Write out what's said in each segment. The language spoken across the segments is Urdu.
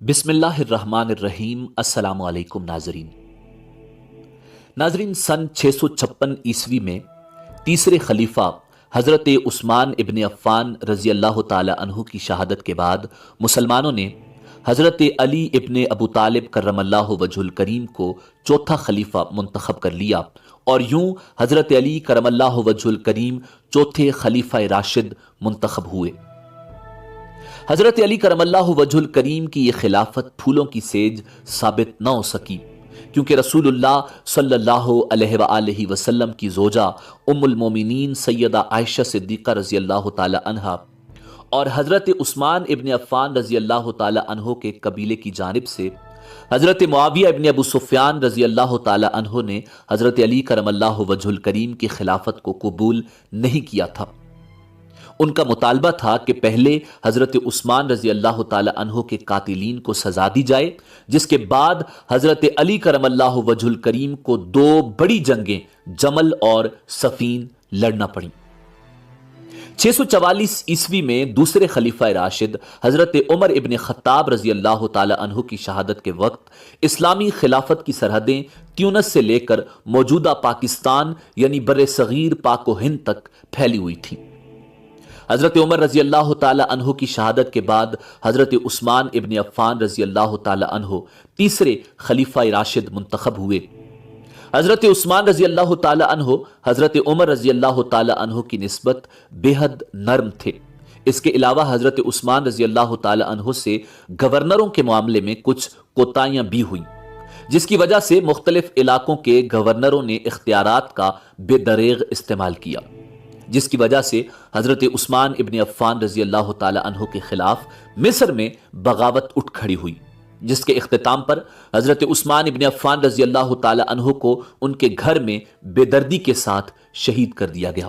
بسم اللہ الرحمن الرحیم۔ السلام علیکم ناظرین سن 656 عیسوی میں تیسرے خلیفہ حضرت عثمان ابن عفان رضی اللہ تعالی عنہ کی شہادت کے بعد مسلمانوں نے حضرت علی ابن ابو طالب کرم اللہ وجہ الکریم کو چوتھا خلیفہ منتخب کر لیا، اور یوں حضرت علی کرم اللہ وجہ الکریم چوتھے خلیفہ راشد منتخب ہوئے۔ حضرت علی کرم اللہ وجہ الکریم کی یہ خلافت پھولوں کی سیج ثابت نہ ہو سکی، کیونکہ رسول اللہ صلی اللہ علیہ وآلہ وسلم کی زوجہ ام المومنین سیدہ عائشہ صدیقہ رضی اللہ تعالی عنہ اور حضرت عثمان ابن عفان رضی اللہ تعالی عنہ کے قبیلے کی جانب سے حضرت معاویہ ابن ابو سفیان رضی اللہ تعالی عنہ نے حضرت علی کرم اللہ وجہ الکریم کی خلافت کو قبول نہیں کیا تھا۔ ان کا مطالبہ تھا کہ پہلے حضرت عثمان رضی اللہ تعالی عنہ کے قاتلین کو سزا دی جائے، جس کے بعد حضرت علی کرم اللہ وجہ الکریم کو دو بڑی جنگیں جمل اور صفین لڑنا پڑیں۔ 644 عیسوی میں دوسرے خلیفہ راشد حضرت عمر ابن خطاب رضی اللہ تعالی عنہ کی شہادت کے وقت اسلامی خلافت کی سرحدیں تیونس سے لے کر موجودہ پاکستان یعنی بر صغیر پاک و ہند تک پھیلی ہوئی تھیں۔ حضرت عمر رضی اللہ تعالی عنہ کی شہادت کے بعد حضرت عثمان ابن عفان رضی اللہ تعالی عنہ تیسرے خلیفہ راشد منتخب ہوئے۔ حضرت عثمان رضی اللہ تعالی عنہ حضرت عمر رضی اللہ تعالی عنہ کی نسبت بے حد نرم تھے۔ اس کے علاوہ حضرت عثمان رضی اللہ تعالی عنہ سے گورنروں کے معاملے میں کچھ کوتاہیاں بھی ہوئیں، جس کی وجہ سے مختلف علاقوں کے گورنروں نے اختیارات کا بے دریغ استعمال کیا، جس کی وجہ سے حضرت عثمان ابن عفان رضی اللہ تعالی عنہ کے خلاف مصر میں بغاوت اٹھ کھڑی ہوئی، جس کے اختتام پر حضرت عثمان ابن عفان رضی اللہ تعالی عنہ کو ان کے گھر میں بے دردی کے ساتھ شہید کر دیا گیا۔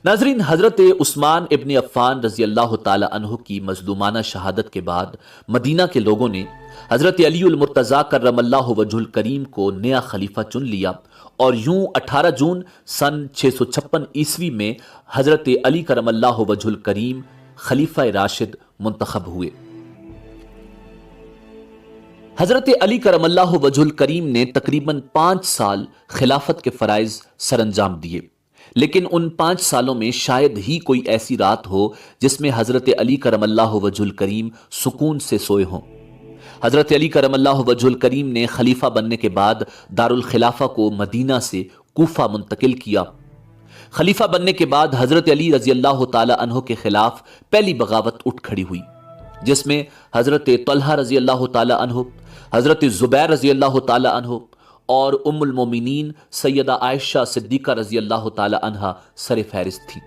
ناظرین، حضرت عثمان ابن عفان رضی اللہ تعالی عنہ کی مظلومانہ شہادت کے بعد مدینہ کے لوگوں نے حضرت علی المرتضیٰ کرم اللہ وجہ الکریم کو نیا خلیفہ چن لیا، اور یوں 18 جون سن 656 عیسوی میں حضرت علی کرم اللہ وجہ الکریم خلیفہ راشد منتخب ہوئے۔ حضرت علی کرم اللہ وجہ الکریم نے تقریباً 5 سال خلافت کے فرائض سر انجام دیے، لیکن ان 5 سالوں میں شاید ہی کوئی ایسی رات ہو جس میں حضرت علی کرم اللہ وجہ الکریم سکون سے سوئے ہوں۔ حضرت علی کرم اللہ وجہ الکریم نے خلیفہ بننے کے بعد دارالخلافہ کو مدینہ سے کوفہ منتقل کیا۔ خلیفہ بننے کے بعد حضرت علی رضی اللہ تعالی عنہ کے خلاف پہلی بغاوت اٹھ کھڑی ہوئی، جس میں حضرت طلحہ رضی اللہ تعالی عنہ، حضرت زبیر رضی اللہ تعالی عنہ اور ام المومنین سیدہ عائشہ صدیقہ رضی اللہ تعالی عنہ سر فہرست تھیں۔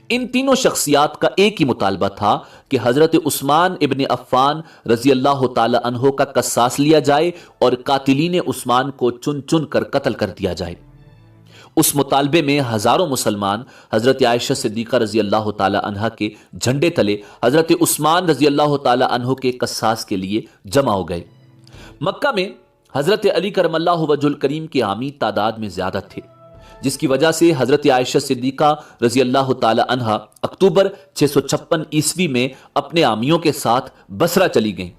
ان تینوں شخصیات کا ایک ہی مطالبہ تھا کہ حضرت عثمان ابن عفان رضی اللہ تعالی عنہ کا قصاص لیا جائے اور قاتلین عثمان کو چن چن کر قتل کر دیا جائے۔ اس مطالبے میں ہزاروں مسلمان حضرت عائشہ صدیقہ رضی اللہ تعالی عنہ کے جھنڈے تلے حضرت عثمان رضی اللہ تعالی عنہ کے قصاص کے لیے جمع ہو گئے۔ مکہ میں حضرت علی کرم اللہ وجہ الکریم کے حامی تعداد میں زیادہ تھے، جس کی وجہ سے حضرت عائشہ صدیقہ رضی اللہ تعالی عنہ اکتوبر 656 عیسوی میں اپنے حامیوں کے ساتھ بصرہ چلی گئیں۔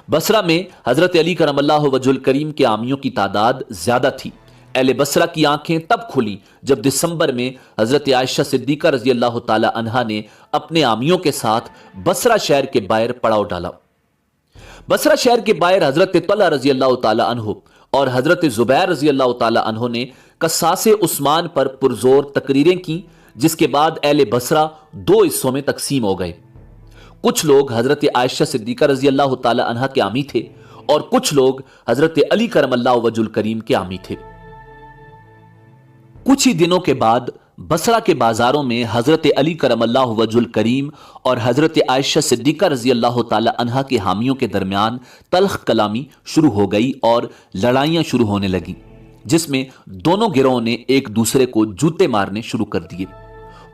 بصرہ میں حضرت علی کرم اللہ وجہ الکریم کے حامیوں کی تعداد زیادہ تھی۔ اہل بصرہ کی آنکھیں تب کھلی جب دسمبر میں حضرت عائشہ صدیقہ رضی اللہ تعالی عنہ نے اپنے حامیوں کے ساتھ بصرہ شہر کے باہر پڑاؤ ڈالا۔ بصرہ شہر کے باہر حضرت طلحہ رضی اللہ تعالی عنہ اور حضرت زبیر رضی اللہ تعالی عنہ نے قصاص عثمان پر پرزور تقریریں کی، جس کے بعد اہل بصرہ 2 حصوں میں تقسیم ہو گئے۔ کچھ لوگ حضرت عائشہ صدیقہ رضی اللہ تعالی عنہ کے حامی تھے اور کچھ لوگ حضرت علی کرم اللہ وجہ الکریم کے حامی تھے۔ کچھ ہی دنوں کے بعد بصرہ کے بازاروں میں حضرت علی کرم اللہ وجہ الکریم اور حضرت عائشہ صدیقہ رضی اللہ تعالی عنہ کے حامیوں کے درمیان تلخ کلامی شروع ہو گئی اور لڑائیاں شروع ہونے لگیں، جس میں دونوں گروہوں نے ایک دوسرے کو جوتے مارنے شروع کر دیے۔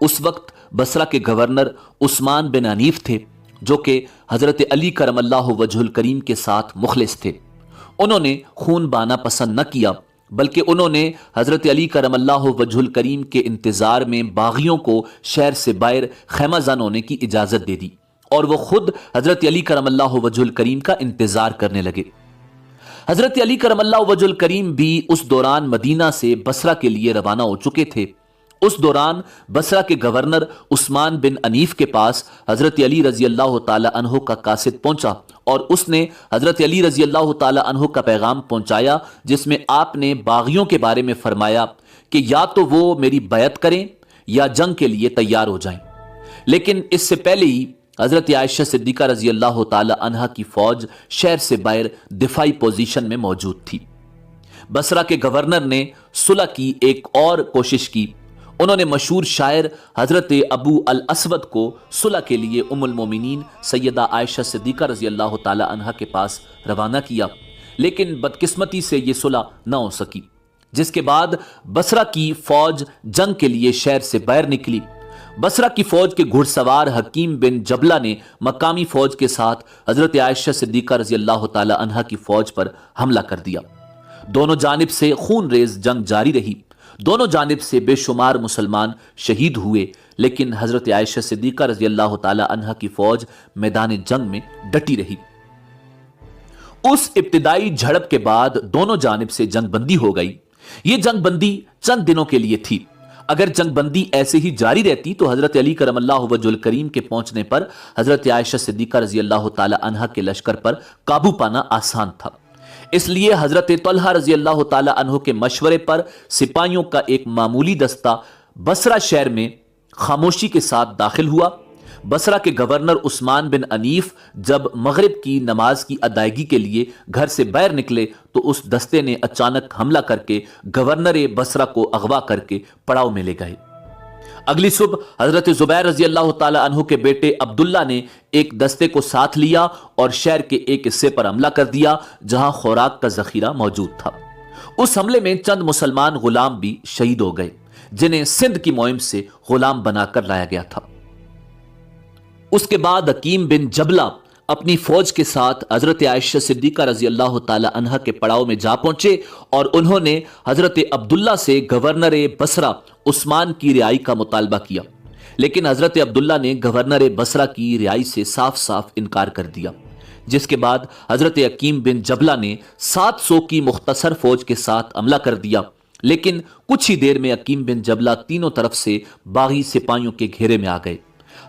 اس وقت بصرہ کے گورنر عثمان بن حنیف تھے، جو کہ حضرت علی کرم اللہ وجہ الکریم کے ساتھ مخلص تھے۔ انہوں نے خون بانا پسند نہ کیا، بلکہ انہوں نے حضرت علی کرم اللہ وجہ الکریم کے انتظار میں باغیوں کو شہر سے باہر خیمہ زن ہونے کی اجازت دے دی، اور وہ خود حضرت علی کرم اللہ وجہ الکریم کا انتظار کرنے لگے۔ حضرت علی کرم اللہ وجہ الکریم بھی اس دوران مدینہ سے بصرہ کے لیے روانہ ہو چکے تھے۔ اس دوران بصرہ کے گورنر عثمان بن انیف کے پاس حضرت علی رضی اللہ تعالی عنہ کا قاصد پہنچا اور اس نے حضرت علی رضی اللہ تعالی عنہ کا پیغام پہنچایا، جس میں آپ نے باغیوں کے بارے میں فرمایا کہ یا تو وہ میری بیعت کریں یا جنگ کے لیے تیار ہو جائیں۔ لیکن اس سے پہلے ہی حضرت عائشہ صدیقہ رضی اللہ تعالی عنہ کی فوج شہر سے باہر دفاعی پوزیشن میں موجود تھی۔ بصرہ کے گورنر نے صلح کی ایک اور کوشش کی۔ انہوں نے مشہور شاعر حضرت ابو الاسود کو صلح کے لیے ام المومنین سیدہ عائشہ صدیقہ رضی اللہ تعالی عنہ کے پاس روانہ کیا، لیکن بدقسمتی سے یہ صلح نہ ہو سکی، جس کے بعد بصرہ کی فوج جنگ کے لیے شہر سے باہر نکلی۔ بصرہ کی فوج کے گھڑ سوار حکیم بن جبلہ نے مقامی فوج کے ساتھ حضرت عائشہ صدیقہ رضی اللہ تعالی عنہ کی فوج پر حملہ کر دیا۔ دونوں جانب سے خون ریز جنگ جاری رہی، دونوں جانب سے بے شمار مسلمان شہید ہوئے، لیکن حضرت عائشہ صدیقہ رضی اللہ تعالی عنہ کی فوج میدان جنگ میں ڈٹی رہی۔ اس ابتدائی جھڑپ کے بعد دونوں جانب سے جنگ بندی ہو گئی۔ یہ جنگ بندی چند دنوں کے لیے تھی۔ اگر جنگ بندی ایسے ہی جاری رہتی تو حضرت علی کرم اللہ وجہ الکریم کے پہنچنے پر حضرت عائشہ صدیقہ رضی اللہ تعالی عنہ کے لشکر پر قابو پانا آسان تھا۔ اس لیے حضرت طلحہ رضی اللہ تعالی عنہ کے مشورے پر سپاہیوں کا ایک معمولی دستہ بصرہ شہر میں خاموشی کے ساتھ داخل ہوا۔ بصرہ کے گورنر عثمان بن انیف جب مغرب کی نماز کی ادائیگی کے لیے گھر سے باہر نکلے تو اس دستے نے اچانک حملہ کر کے گورنر بصرہ کو اغوا کر کے پڑاؤ میں لے گئے۔ اگلی صبح حضرت زبیر رضی اللہ تعالی عنہ کے بیٹے عبداللہ نے ایک دستے کو ساتھ لیا اور شہر کے ایک حصے پر حملہ کر دیا جہاں خوراک کا ذخیرہ موجود تھا۔ اس حملے میں چند مسلمان غلام بھی شہید ہو گئے جنہیں سندھ کی مہم سے غلام بنا کر لایا گیا تھا۔ اس کے بعد حکیم بن جبلہ اپنی فوج کے ساتھ حضرت عائشہ صدیقہ رضی اللہ تعالی عنہ کے پڑاؤ میں جا پہنچے اور انہوں نے حضرت عبداللہ سے گورنر بصرہ عثمان کی رہائی کا مطالبہ کیا، لیکن حضرت عبداللہ نے گورنر بصرہ کی رہائی سے صاف صاف انکار کر دیا، جس کے بعد حضرت حکیم بن جبلہ نے 700 کی مختصر فوج کے ساتھ حملہ کر دیا، لیکن کچھ ہی دیر میں حکیم بن جبلہ تینوں طرف سے باغی سپاہیوں کے گھیرے میں آ گئے۔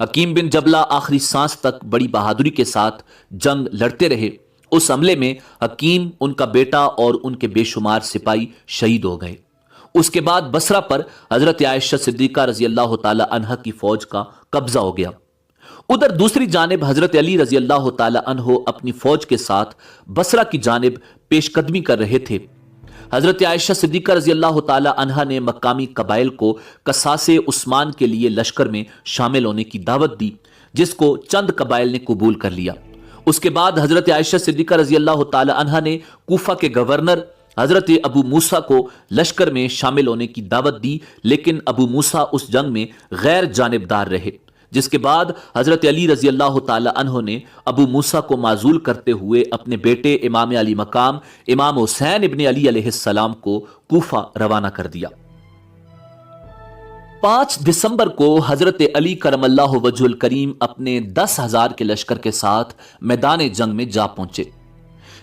حکیم بن جبلہ آخری سانس تک بڑی بہادری کے ساتھ جنگ لڑتے رہے۔ اس حملے میں حکیم، ان کا بیٹا اور ان کے بے شمار سپاہی شہید ہو گئے۔ اس کے بعد بصرہ پر حضرت عائشہ صدیقہ رضی اللہ تعالی عنہ کی فوج کا قبضہ ہو گیا۔ ادھر دوسری جانب حضرت علی رضی اللہ تعالی عنہ اپنی فوج کے ساتھ بصرہ کی جانب پیش قدمی کر رہے تھے۔ حضرت عائشہ صدیقہ رضی اللہ تعالی عنہ نے مقامی قبائل کو قصاص عثمان کے لیے لشکر میں شامل ہونے کی دعوت دی، جس کو چند قبائل نے قبول کر لیا۔ اس کے بعد حضرت عائشہ صدیقہ رضی اللہ تعالی عنہ نے کوفہ کے گورنر حضرت ابو موسیٰ کو لشکر میں شامل ہونے کی دعوت دی، لیکن ابو موسیٰ اس جنگ میں غیر جانبدار رہے، جس کے بعد حضرت علی رضی اللہ تعالی عنہ نے ابو موسیٰ کو معزول کرتے ہوئے اپنے بیٹے امام علی مقام امام حسین ابن علی علیہ السلام کو کوفہ روانہ کر دیا۔ 5 دسمبر کو حضرت علی کرم اللہ وجہ الکریم اپنے 10,000 کے لشکر کے ساتھ میدان جنگ میں جا پہنچے۔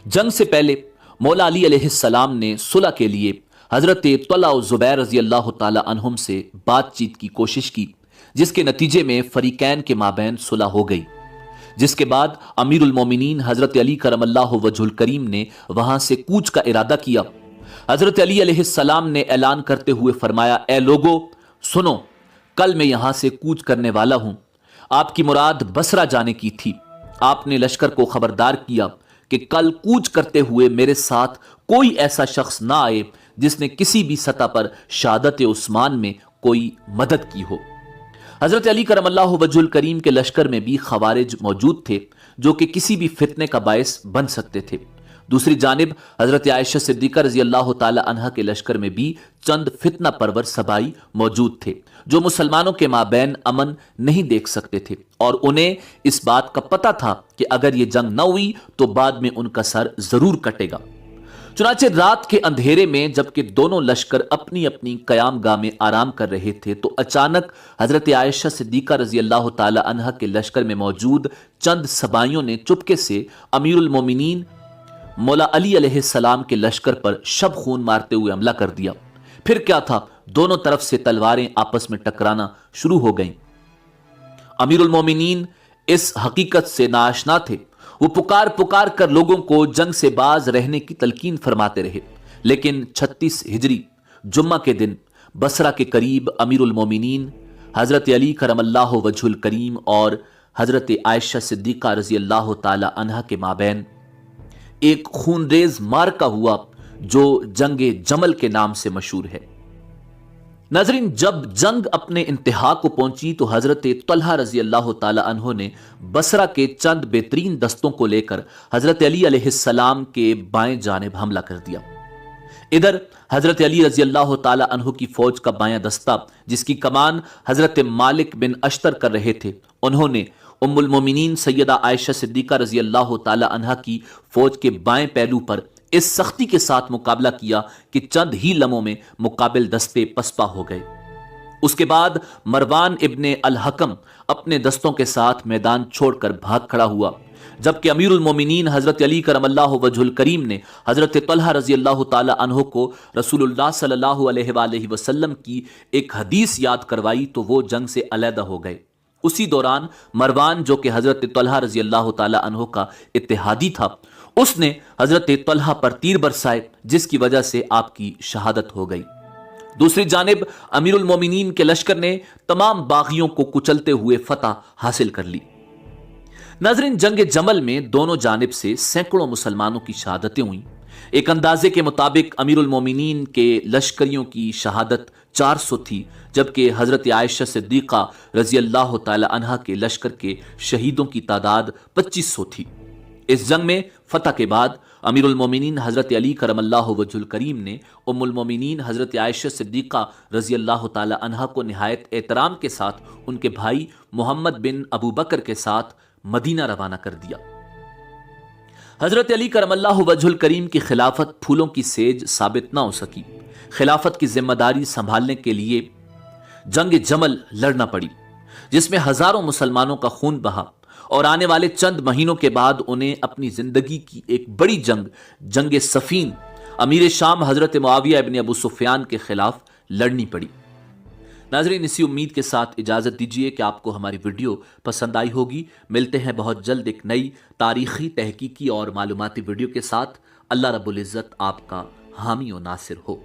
جنگ سے پہلے مولا علی علیہ السلام نے صلح کے لیے حضرت طلحہ و زبیر رضی اللہ تعالی عنہم سے بات چیت کی کوشش کی، جس کے نتیجے میں فریقین کے مابین صلح ہو گئی، جس کے بعد امیر المومنین حضرت علی کرم اللہ وجہ الکریم نے وہاں سے کوچ کا ارادہ کیا۔ حضرت علی علیہ السلام نے اعلان کرتے ہوئے فرمایا، اے لوگو سنو، کل میں یہاں سے کوچ کرنے والا ہوں۔ آپ کی مراد بصرہ جانے کی تھی۔ آپ نے لشکر کو خبردار کیا کہ کل کوچ کرتے ہوئے میرے ساتھ کوئی ایسا شخص نہ آئے جس نے کسی بھی سطح پر شہادت عثمان میں کوئی مدد کی ہو۔ حضرت علی کرم اللہ وجہ الکریم کے لشکر میں بھی خوارج موجود تھے جو کہ کسی بھی فتنے کا باعث بن سکتے تھے۔ دوسری جانب حضرت عائشہ صدیقہ رضی اللہ تعالی عنہ کے لشکر میں بھی چند فتنہ پرور سبائی موجود تھے جو مسلمانوں کے مابین امن نہیں دیکھ سکتے تھے، اور انہیں اس بات کا پتہ تھا کہ اگر یہ جنگ نہ ہوئی تو بعد میں ان کا سر ضرور کٹے گا۔ چنانچہ رات کے اندھیرے میں جبکہ دونوں لشکر اپنی اپنی قیام گاہ میں آرام کر رہے تھے تو اچانک حضرت عائشہ صدیقہ رضی اللہ تعالی عنہا کے لشکر میں موجود چند سبائیوں نے چپکے سے امیر المومنین مولا علی علیہ السلام کے لشکر پر شب خون مارتے ہوئے حملہ کر دیا۔ پھر کیا تھا، دونوں طرف سے تلواریں آپس میں ٹکرانا شروع ہو گئیں۔ امیر المومنین اس حقیقت سے ناآشنا تھے۔ وہ پکار پکار کر لوگوں کو جنگ سے باز رہنے کی تلقین فرماتے رہے، لیکن 36 ہجری جمعہ کے دن بصرہ کے قریب امیر المومنین حضرت علی کرم اللہ وجہ الکریم اور حضرت عائشہ صدیقہ رضی اللہ تعالی عنہا کے مابین ایک خونریز معرکہ ہوا جو جنگ جمل کے نام سے مشہور ہے۔ ناظرین، جب جنگ اپنے انتہا کو پہنچی تو حضرت طلحہ رضی اللہ تعالی عنہ نے بصرہ کے چند بہترین دستوں کو لے کر حضرت علی علیہ السلام کے بائیں جانب حملہ کر دیا۔ ادھر حضرت علی رضی اللہ تعالی عنہ کی فوج کا بایاں دستہ، جس کی کمان حضرت مالک بن اشتر کر رہے تھے، انہوں نے ام المومنین سیدہ عائشہ صدیقہ رضی اللہ تعالی عنہا کی فوج کے بائیں پہلو پر اس سختی کے ساتھ مقابلہ کیا کہ چند ہی لمحوں میں مقابل دستے پسپا ہو گئے۔ اس کے بعد مروان ابن الحکم اپنے دستوں کے ساتھ میدان چھوڑ کر بھاگ کھڑا ہوا، جبکہ امیر المومنین حضرت علی کرم اللہ وجہ الکریم نے حضرت طلحہ رضی اللہ تعالی عنہ کو رسول اللہ صلی اللہ علیہ وآلہ وسلم کی ایک حدیث یاد کروائی تو وہ جنگ سے علیحدہ ہو گئے۔ اسی دوران مروان، جو کہ حضرت طلحہ رضی اللہ تعالی عنہ کا اتحادی تھا، اس نے حضرت طلحہ پر تیر برسائے، جس کی وجہ سے آپ کی شہادت ہو گئی۔ دوسری جانب امیر المومنین کے لشکر نے تمام باغیوں کو کچلتے ہوئے فتح حاصل کر لی۔ ناظرین، جنگ جمل میں دونوں جانب سے سینکڑوں مسلمانوں کی شہادتیں ہوئیں۔ ایک اندازے کے مطابق امیر المومنین کے لشکریوں کی شہادت 400 تھی، جبکہ حضرت عائشہ صدیقہ رضی اللہ تعالی عنہا کے لشکر کے شہیدوں کی تعداد 2500 تھی۔ اس جنگ میں فتح کے بعد امیر المومنین حضرت علی کرم اللہ وجہ الکریم نے ام المومنین حضرت عائشہ صدیقہ رضی اللہ تعالی عنہا کو نہایت احترام کے ساتھ ان کے بھائی محمد بن ابو بکر کے ساتھ مدینہ روانہ کر دیا۔ حضرت علی کرم اللہ وجہ الکریم کی خلافت پھولوں کی سیج ثابت نہ ہو سکی۔ خلافت کی ذمہ داری سنبھالنے کے لیے جنگ جمل لڑنا پڑی، جس میں ہزاروں مسلمانوں کا خون بہا، اور آنے والے چند مہینوں کے بعد انہیں اپنی زندگی کی ایک بڑی جنگ صفین امیر شام حضرت معاویہ ابن ابو سفیان کے خلاف لڑنی پڑی۔ ناظرین، اسی امید کے ساتھ اجازت دیجیے کہ آپ کو ہماری ویڈیو پسند آئی ہوگی۔ ملتے ہیں بہت جلد ایک نئی تاریخی، تحقیقی اور معلوماتی ویڈیو کے ساتھ۔ اللہ رب العزت آپ کا حامی و ناصر ہو۔